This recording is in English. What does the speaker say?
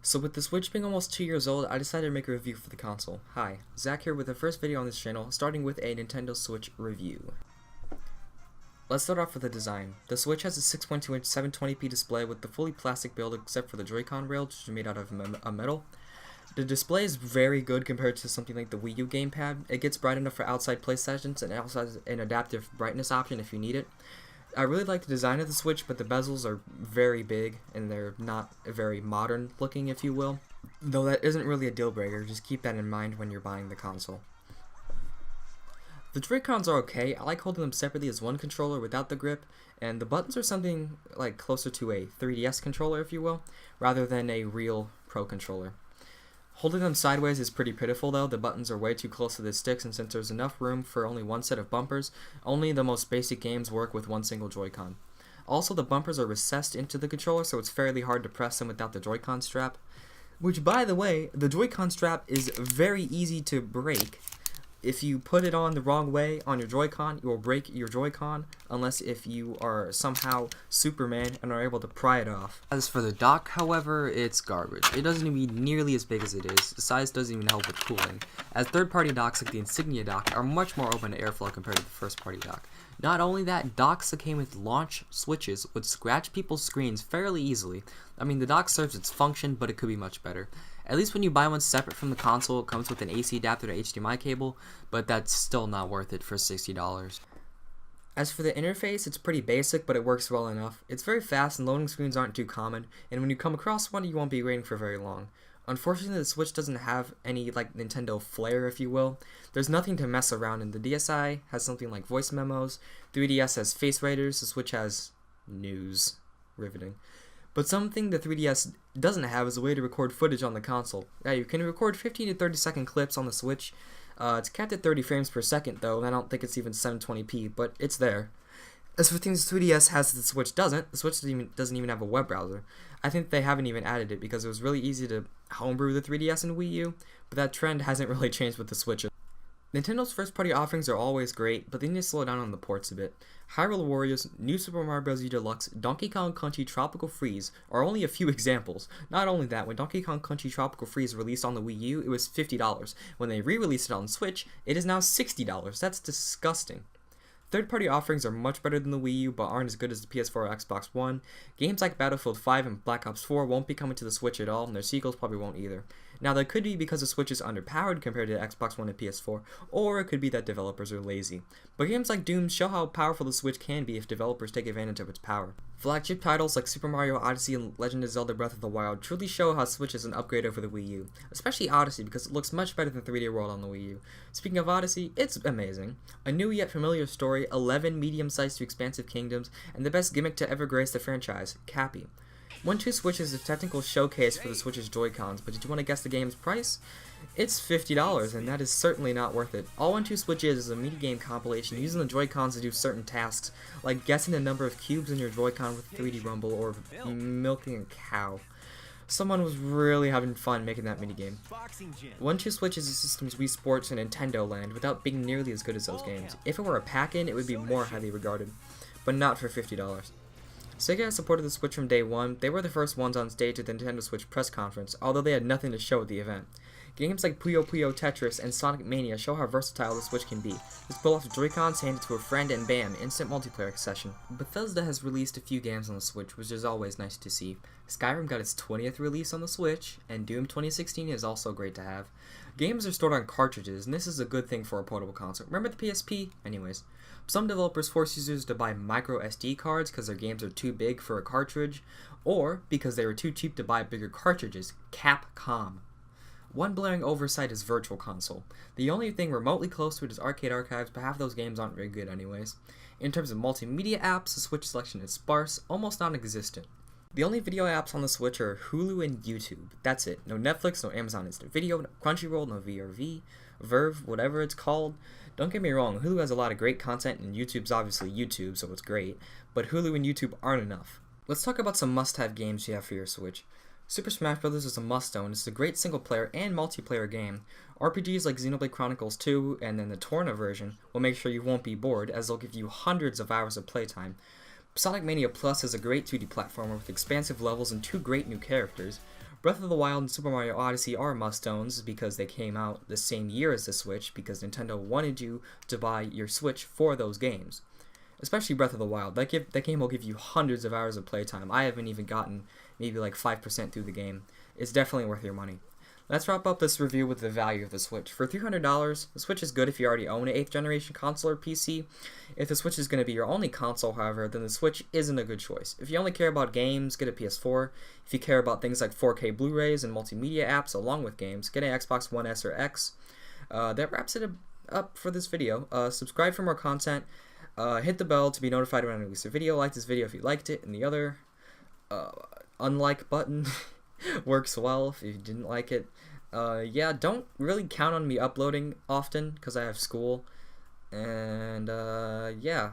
So with the Switch being almost 2 years old, I decided to make a review for the console. Hi, Zach here with the first video on this channel, starting with a Nintendo Switch review. Let's start off with the design. The Switch has a 6.2-inch 720p display with the fully plastic build except for the Joy-Con rails, which are made out of metal. The display is very good compared to something like the Wii U gamepad. It gets bright enough for outside play sessions and it also has an adaptive brightness option if you need it. I really like the design of the Switch, but the bezels are very big and they're not very modern looking, if you will. Though that isn't really a deal breaker, just keep that in mind when you're buying the console. The Joy-Cons are okay. I like holding them separately as one controller without the grip, and the buttons are something like closer to a 3DS controller, if you will, rather than a real Pro controller. Holding them sideways is pretty pitiful though. The buttons are way too close to the sticks, and since there's enough room for only one set of bumpers, only the most basic games work with one single Joy-Con. Also, the bumpers are recessed into the controller, so it's fairly hard to press them without the Joy-Con strap. Which, by the way, the Joy-Con strap is very easy to break. If you put it on the wrong way on your Joy-Con, you will break your Joy-Con, unless if you are somehow Superman and are able to pry it off. As for the dock, however, it's garbage. It doesn't even be nearly as big as it is. The size doesn't even help with cooling, as third-party docks like the Insignia dock are much more open to airflow compared to the first-party dock. Not only that, docks that came with launch switches would scratch people's screens fairly easily. I mean, the dock serves its function, but it could be much better. At least when you buy one separate from the console, it comes with an AC adapter to HDMI cable, but that's still not worth it for $60. As for the interface, it's pretty basic, but it works well enough. It's very fast and loading screens aren't too common, and when you come across one, you won't be waiting for very long. Unfortunately, the Switch doesn't have any like Nintendo flair, if you will. There's nothing to mess around in. The DSi has something like voice memos, 3DS has face raiders, the Switch has news. Riveting. But something the 3DS doesn't have is a way to record footage on the console. Yeah, you can record 15 to 30 second clips on the Switch. It's capped at 30 frames per second though, and I don't think it's even 720p, but it's there. As for things the 3DS has that the Switch doesn't, the Switch doesn't even have a web browser. I think they haven't even added it because it was really easy to homebrew the 3DS and Wii U, but that trend hasn't really changed with the Switch. Nintendo's first-party offerings are always great, but they need to slow down on the ports a bit. Hyrule Warriors, New Super Mario Bros. U Deluxe, Donkey Kong Country Tropical Freeze are only a few examples. Not only that, when Donkey Kong Country Tropical Freeze released on the Wii U, it was $50. When they re-released it on Switch, it is now $60. That's disgusting. Third-party offerings are much better than the Wii U, but aren't as good as the PS4 or Xbox One. Games like Battlefield 5 and Black Ops 4 won't be coming to the Switch at all, and their sequels probably won't either. Now, that could be because the Switch is underpowered compared to the Xbox One and PS4, or it could be that developers are lazy. But games like Doom show how powerful the Switch can be if developers take advantage of its power. Flagship titles like Super Mario Odyssey and Legend of Zelda Breath of the Wild truly show how Switch is an upgrade over the Wii U, especially Odyssey because it looks much better than 3D World on the Wii U. Speaking of Odyssey, it's amazing. A new yet familiar story, 11 medium-sized to expansive kingdoms, and the best gimmick to ever grace the franchise, Cappy. 1-2 Switch is a technical showcase for the Switch's Joy-Cons, but did you want to guess the game's price? It's $50, and that is certainly not worth it. All 1-2 Switch is a mini-game compilation using the Joy-Cons to do certain tasks, like guessing the number of cubes in your Joy-Con with 3D Rumble or milking a cow. Someone was really having fun making that minigame. 1-2 Switch is a system's Wii Sports and Nintendo Land without being nearly as good as those games. If it were a pack-in, it would be more highly regarded, but not for $50. Sega has supported the Switch from day one. They were the first ones on stage at the Nintendo Switch press conference, although they had nothing to show at the event. Games like Puyo Puyo Tetris and Sonic Mania show how versatile the Switch can be. Just pull off the Joy-Cons, hand it to a friend, and bam, instant multiplayer session. Bethesda has released a few games on the Switch, which is always nice to see. Skyrim got its 20th release on the Switch, and Doom 2016 is also great to have. Games are stored on cartridges, and this is a good thing for a portable console. Remember the PSP? Anyways. Some developers force users to buy micro SD cards because their games are too big for a cartridge, or because they were too cheap to buy bigger cartridges. Capcom. One blaring oversight is Virtual Console. The only thing remotely close to it is Arcade Archives, but half those games aren't very good anyways. In terms of multimedia apps, the Switch selection is sparse, almost non-existent. The only video apps on the Switch are Hulu and YouTube. That's it. No Netflix, no Amazon Instant Video, no Crunchyroll, no VRV, Verve, whatever it's called. Don't get me wrong, Hulu has a lot of great content, and YouTube's obviously YouTube, so it's great, but Hulu and YouTube aren't enough. Let's talk about some must-have games you have for your Switch. Super Smash Bros. Is a must-own. It's a great single-player and multiplayer game. RPGs like Xenoblade Chronicles 2 and then the Torna version will make sure you won't be bored, as they'll give you hundreds of hours of playtime. Sonic Mania Plus is a great 2D platformer with expansive levels and 2 great new characters. Breath of the Wild and Super Mario Odyssey are must-owns because they came out the same year as the Switch, because Nintendo wanted you to buy your Switch for those games. Especially Breath of the Wild. That game will give you hundreds of hours of playtime. I haven't even gotten maybe like 5% through the game. It's definitely worth your money. Let's wrap up this review with the value of the Switch. For $300, the Switch is good if you already own an 8th generation console or PC. If the Switch is going to be your only console, however, then the Switch isn't a good choice. If you only care about games, get a PS4. If you care about things like 4K Blu-rays and multimedia apps along with games, get an Xbox One S or X. That wraps it up for this video. Subscribe for more content. Hit the bell to be notified when I release a video. Like this video if you liked it, and the other unlike button works well if you didn't like it. Yeah, don't really count on me uploading often because I have school, and yeah.